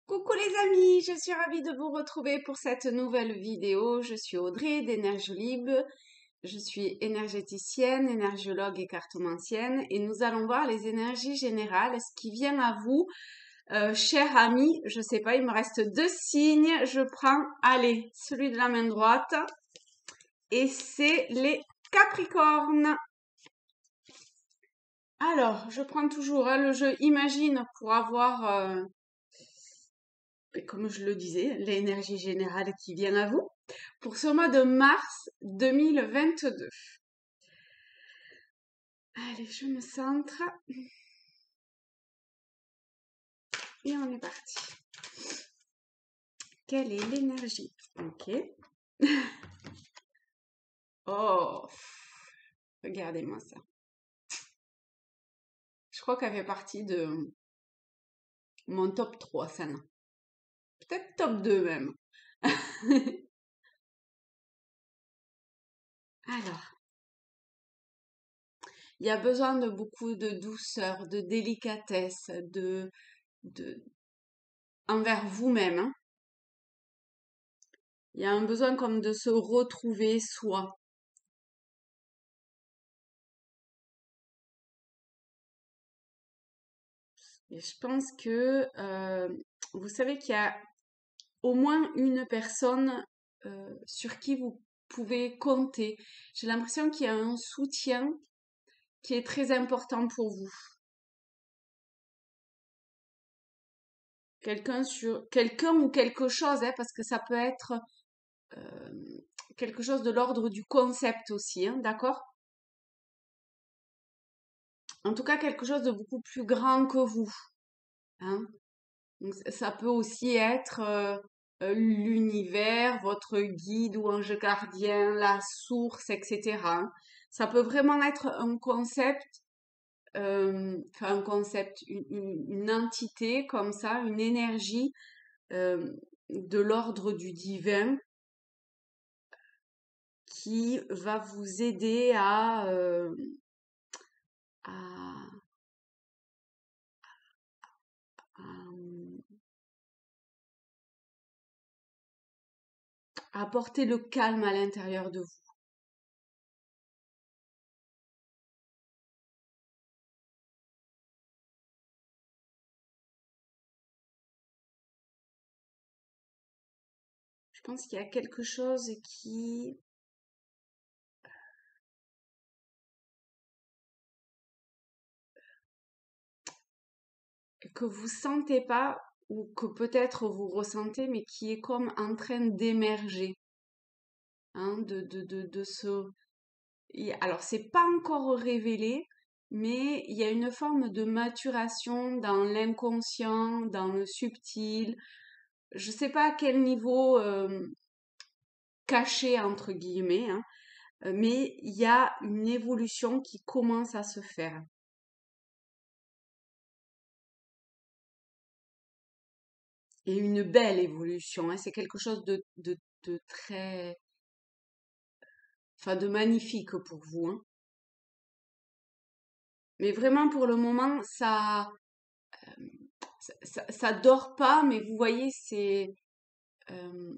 Coucou les amis, je suis ravie de vous retrouver pour cette nouvelle vidéo. Je suis Audrey d'Énergiolib, je suis énergéticienne, énergiologue et cartomancienne et nous allons voir les énergies générales, ce qui vient à vous. Chers amis, je sais pas, il me reste 2 signes, je prends, allez, celui de la main droite et c'est les Capricornes. Alors, je prends toujours le jeu Imagine pour avoir... comme je le disais, l'énergie générale qui vient à vous pour ce mois de mars 2022. Allez, je me centre et on est parti. Quelle est l'énergie? Ok. Oh, regardez-moi ça. Je crois qu'elle fait partie de mon top 3, ça non. Peut-être top 2 même. Alors, il y a besoin de beaucoup de douceur, de délicatesse, de envers vous-même, hein. Il y a un besoin comme de se retrouver soi. Et je pense que vous savez qu'il y a au moins une personne sur qui vous pouvez compter. J'ai l'impression qu'il y a un soutien qui est très important pour vous. Quelqu'un ou quelque chose, hein, parce que ça peut être euh, quelque chose de l'ordre du concept aussi, hein, d'accord? En tout cas, quelque chose de beaucoup plus grand que vous, hein. Donc, ça peut aussi être l'univers, votre guide ou ange gardien, la source, etc., hein. Ça peut vraiment être un concept, enfin un concept, une entité comme ça, une énergie euh, de l'ordre du divin qui va vous aider à, à apporter le calme à l'intérieur de vous. Je pense qu'il y a quelque chose que vous sentez pas ou que peut-être vous ressentez, mais qui est comme en train d'émerger, hein, de ce... Alors, c'est pas encore révélé, mais il y a une forme de maturation dans l'inconscient, dans le subtil. Je sais pas à quel niveau caché, entre guillemets, hein, mais il y a une évolution qui commence à se faire. Et une belle évolution, hein. C'est quelque chose de très, enfin de magnifique pour vous, hein. Mais vraiment pour le moment, ça dort pas, mais vous voyez, euh,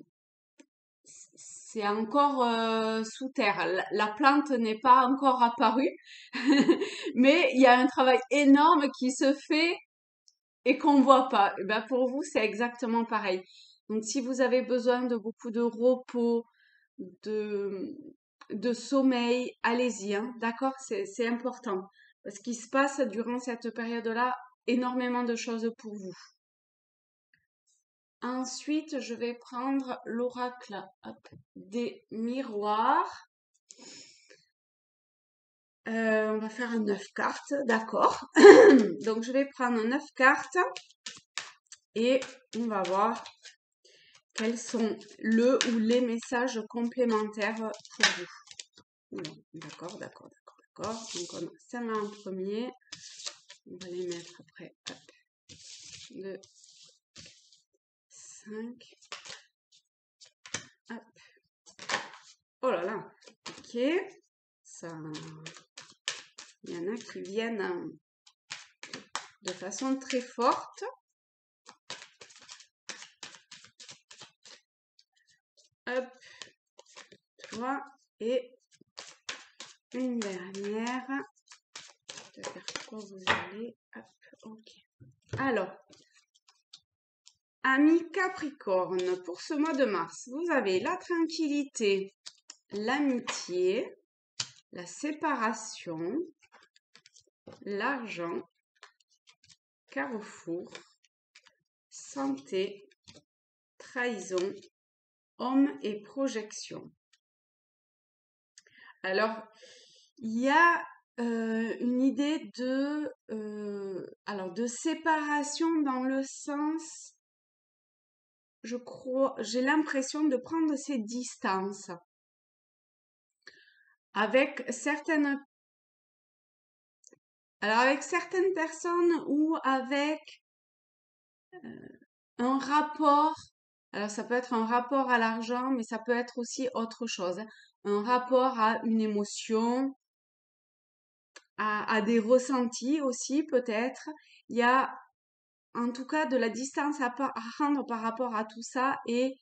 c'est encore sous terre. La plante n'est pas encore apparue, mais il y a un travail énorme qui se fait et qu'on voit pas. Et ben pour vous, c'est exactement pareil. Donc si vous avez besoin de beaucoup de repos, de, de sommeil, allez-y, hein, d'accord? C'est important. Parce qu'il se passe durant cette période-là énormément de choses pour vous. Ensuite, je vais prendre l'oracle des miroirs. On va faire un 9 cartes, d'accord? Donc, je vais prendre 9 cartes et on va voir quels sont le ou les messages complémentaires pour vous. D'accord, d'accord, d'accord, d'accord. Donc, on a celle-là en premier. On va les mettre après. Hop. 2, 5. Hop. Oh là là. Ok. Ça, il y en a qui viennent de façon très forte. Hop, 3 et une dernière. Vers quoi vous allez. Hop, ok. Alors, amis Capricorne, pour ce mois de mars, vous avez la tranquillité, l'amitié, la séparation, l'argent, carrefour, santé, trahison, homme et projection. Alors, il y a une idée de séparation dans le sens, je crois, j'ai l'impression de prendre ses distances avec certaines personnes ou avec un rapport. Alors ça peut être un rapport à l'argent, mais ça peut être aussi autre chose, hein. Un rapport à une émotion, à des ressentis aussi peut-être. Il y a en tout cas de la distance à prendre par rapport à tout ça et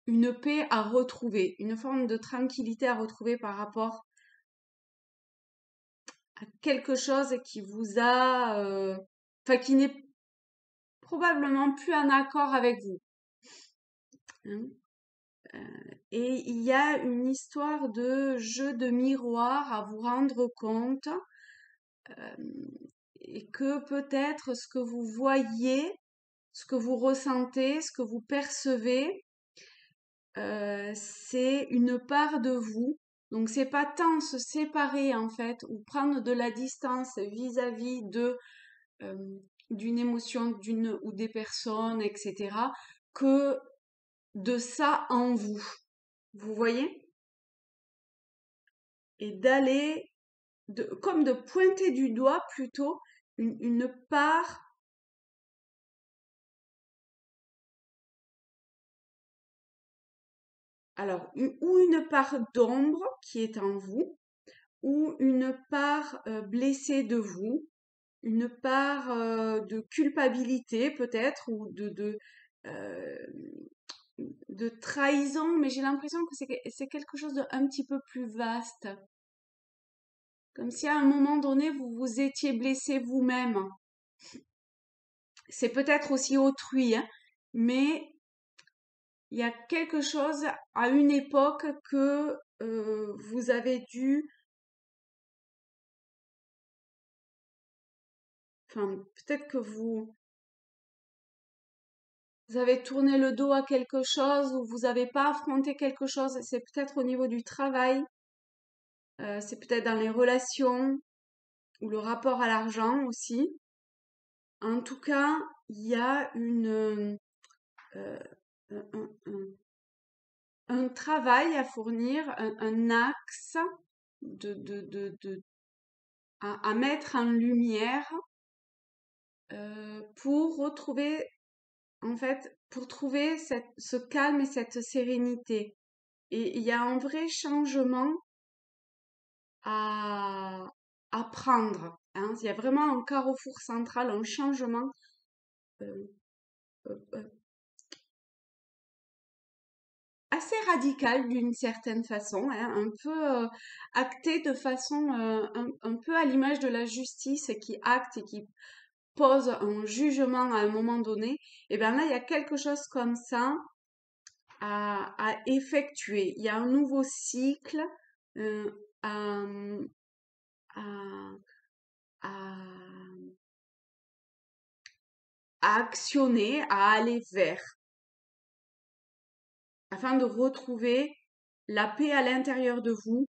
une paix à retrouver, une forme de tranquillité à retrouver par rapport à quelque chose qui vous a, enfin qui n'est probablement plus en accord avec vous, hein. Et il y a une histoire de jeu de miroir à vous rendre compte, et que peut-être ce que vous voyez, ce que vous ressentez, ce que vous percevez, c'est une part de vous. Donc c'est pas tant se séparer en fait ou prendre de la distance vis-à-vis de euh, d'une émotion d'une ou des personnes, etc., que de ça en vous. Vous voyez? Et d'aller comme de pointer du doigt plutôt une part, alors ou une part d'ombre qui est en vous, ou une part blessée de vous, une part de culpabilité peut-être, ou euh, de trahison, mais j'ai l'impression que c'est quelque chose de un petit peu plus vaste. Comme si à un moment donné, vous vous étiez blessé vous-même. C'est peut-être aussi autrui, hein, mais il y a quelque chose à une époque que vous avez dû, enfin peut-être que vous avez tourné le dos à quelque chose ou vous n'avez pas affronté quelque chose. C'est peut-être au niveau du travail, c'est peut-être dans les relations ou le rapport à l'argent aussi. En tout cas, il y a euh, un, un travail à fournir, un axe à mettre en lumière pour retrouver, en fait, pour trouver ce calme et cette sérénité. Et il y a un vrai changement à, à prendre, hein. Il y a vraiment un carrefour central, un changement euh, euh, assez radical d'une certaine façon, hein, un peu acté de façon un peu à l'image de la justice qui acte et qui pose un jugement à un moment donné. Et bien là, il y a quelque chose comme ça à effectuer. Il y a un nouveau cycle euh, à, à, à, à actionner, à aller vers, afin de retrouver la paix à l'intérieur de vous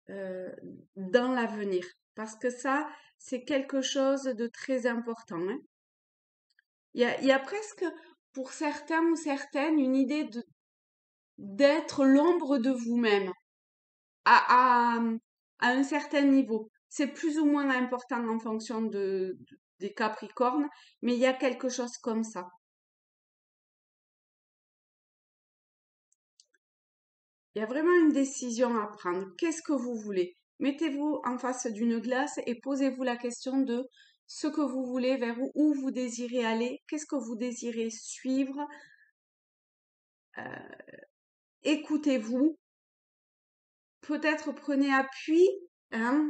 euh, dans l'avenir. Parce que ça, c'est quelque chose de très important, hein. Il y a presque, pour certains ou certaines, une idée d'être l'ombre de vous-même à, à, à un certain niveau. C'est plus ou moins important en fonction des Capricornes, mais il y a quelque chose comme ça. Il y a vraiment une décision à prendre. Qu'est-ce que vous voulez? Mettez-vous en face d'une glace et posez-vous la question de ce que vous voulez, vers où vous désirez aller, qu'est-ce que vous désirez suivre, euh, écoutez-vous. Peut-être prenez appui hein,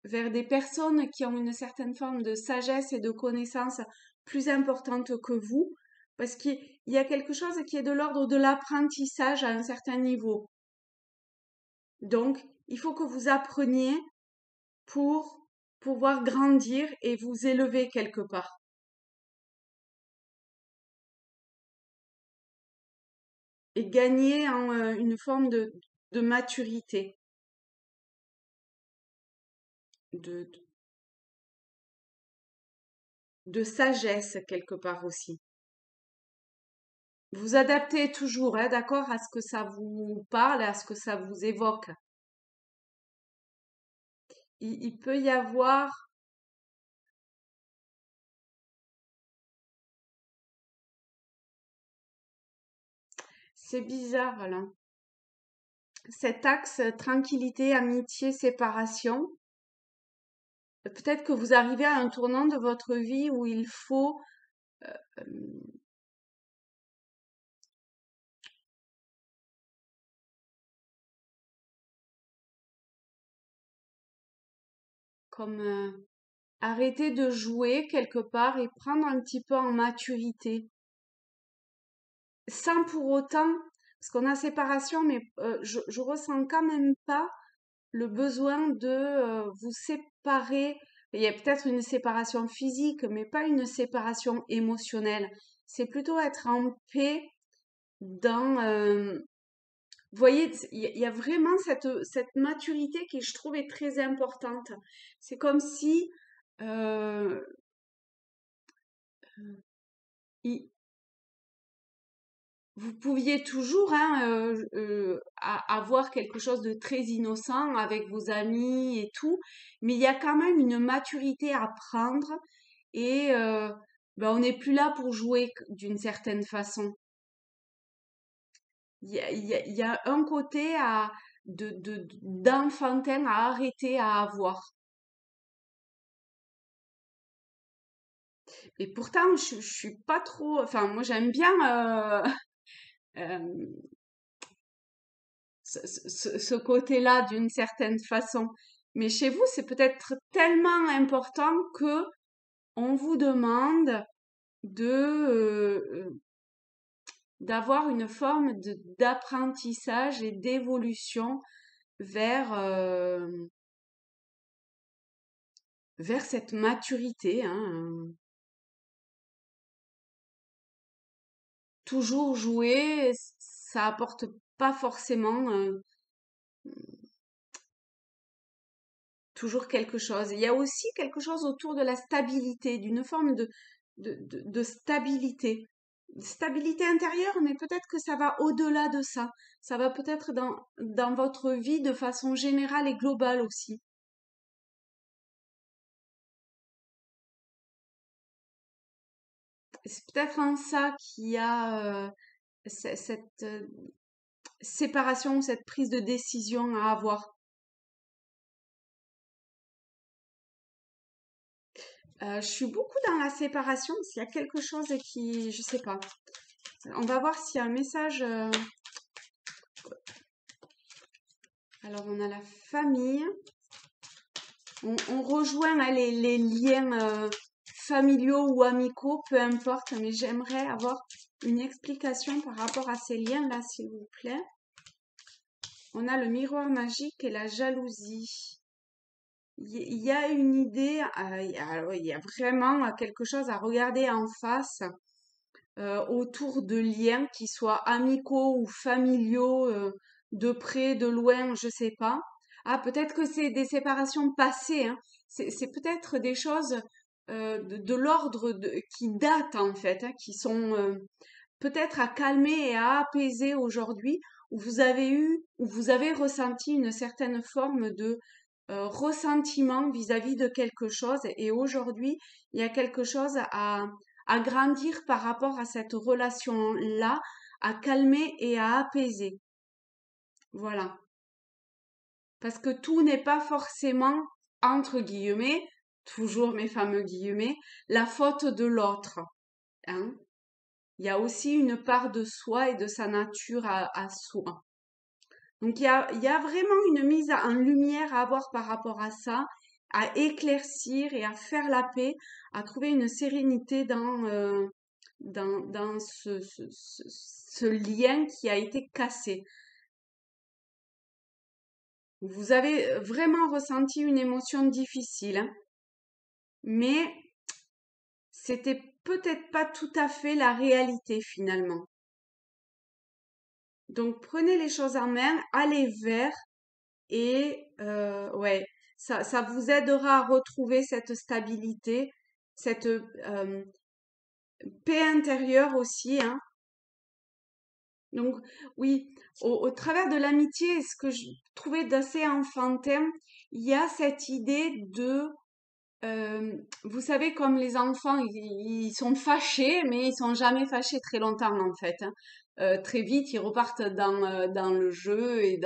vers des personnes qui ont une certaine forme de sagesse et de connaissance plus importante que vous, parce qu'il y a quelque chose qui est de l'ordre de l'apprentissage à un certain niveau. Donc, il faut que vous appreniez pour pouvoir grandir et vous élever quelque part. Et gagner en une forme de maturité, de, de sagesse quelque part aussi. Vous adaptez toujours, hein, d'accord, à ce que ça vous parle, à ce que ça vous évoque. Il peut y avoir, c'est bizarre là, cet axe tranquillité, amitié, séparation. Peut-être que vous arrivez à un tournant de votre vie où il faut euh, comme arrêter de jouer quelque part et prendre un petit peu en maturité. Sans pour autant, parce qu'on a séparation, mais je ressens quand même pas le besoin de vous séparer. Il y a peut-être une séparation physique, mais pas une séparation émotionnelle. C'est plutôt être en paix dans... vous voyez, il y a vraiment cette maturité qui, je trouve, est très importante. C'est comme si euh, il- vous pouviez toujours hein, avoir quelque chose de très innocent avec vos amis et tout, mais il y a quand même une maturité à prendre et ben, on n'est plus là pour jouer d'une certaine façon. Il y a un côté d'enfantin à arrêter à avoir. Et pourtant, je suis pas trop. Enfin, moi, j'aime bien euh, ce côté-là d'une certaine façon. Mais chez vous, c'est peut-être tellement important que on vous demande d'avoir une forme d'apprentissage et d'évolution vers vers cette maturité. Hein. Toujours jouer, ça apporte pas forcément toujours quelque chose. Il y a aussi quelque chose autour de la stabilité, d'une forme de stabilité. Stabilité intérieure, mais peut-être que ça va au-delà de ça. Ça va peut-être dans votre vie de façon générale et globale aussi. C'est peut-être en ça qu'il y a cette séparation, cette prise de décision à avoir. Je suis beaucoup dans la séparation. S'il y a quelque chose qui, je sais pas. On va voir s'il y a un message. Alors, on a la famille. On rejoint hein, les liens familiaux ou amicaux, peu importe, mais j'aimerais avoir une explication par rapport à ces liens-là, s'il vous plaît. On a le miroir magique et la jalousie. Il y a une idée, il y a vraiment quelque chose à regarder en face autour de liens qui soient amicaux ou familiaux, de près, de loin, je sais pas. Ah, peut-être que c'est des séparations passées, hein. C'est peut-être des choses de l'ordre qui datent en fait, hein, qui sont peut-être à calmer et à apaiser aujourd'hui, où vous avez ressenti une certaine forme de ressentiment vis-à-vis de quelque chose, et aujourd'hui, il y a quelque chose à grandir par rapport à cette relation-là, à calmer et à apaiser. Voilà. Parce que tout n'est pas forcément, entre guillemets, toujours mes fameux guillemets, la faute de l'autre. Hein. il y a aussi une part de soi et de sa nature à soi. Donc il y a vraiment une mise en lumière à avoir par rapport à ça, à éclaircir et à faire la paix, à trouver une sérénité dans ce lien qui a été cassé. Vous avez vraiment ressenti une émotion difficile, hein, mais c'était peut-être pas tout à fait la réalité finalement. Donc prenez les choses en main, allez vers et ouais, ça vous aidera à retrouver cette stabilité, cette paix intérieure aussi, hein. Donc oui, au travers de l'amitié, ce que je trouvais d'assez enfantin, il y a cette idée de vous savez, comme les enfants, ils sont fâchés, mais ils sont jamais fâchés très longtemps en fait, hein. Très vite, ils repartent dans le jeu et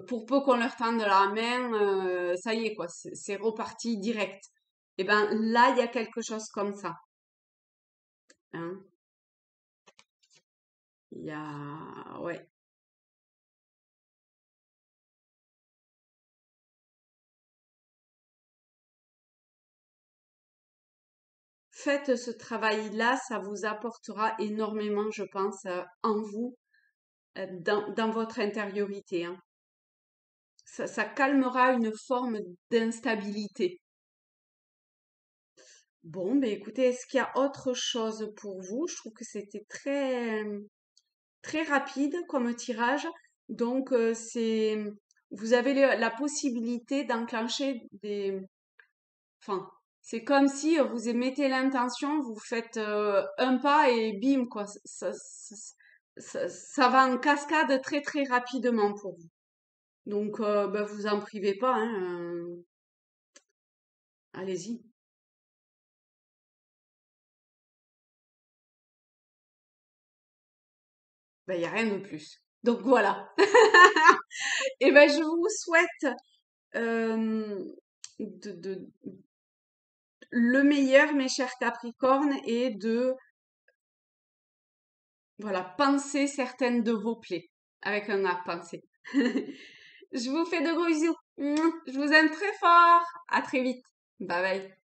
pour peu qu'on leur tende la main, ça y est quoi, c'est reparti direct. Et ben là, il y a quelque chose comme ça, hein. Il y a, ouais. Faites ce travail-là, ça vous apportera énormément, je pense, en vous, dans votre intériorité, hein. Ça calmera une forme d'instabilité. Bon, ben écoutez, est-ce qu'il y a autre chose pour vous? Je trouve que c'était très rapide comme tirage. Donc, vous avez la possibilité d'enclencher enfin, c'est comme si vous mettez l'intention, vous faites un pas et bim, quoi. Ça va en cascade très rapidement pour vous. Donc, ben, vous en privez pas, hein, allez-y. Ben, il n'y a rien de plus. Donc voilà. Et ben, je vous souhaite euh, de le meilleur, mes chers Capricornes, et de voilà, penser certaines de vos plaies avec un A, penser. Je vous fais de gros bisous. Je vous aime très fort. À très vite. Bye bye.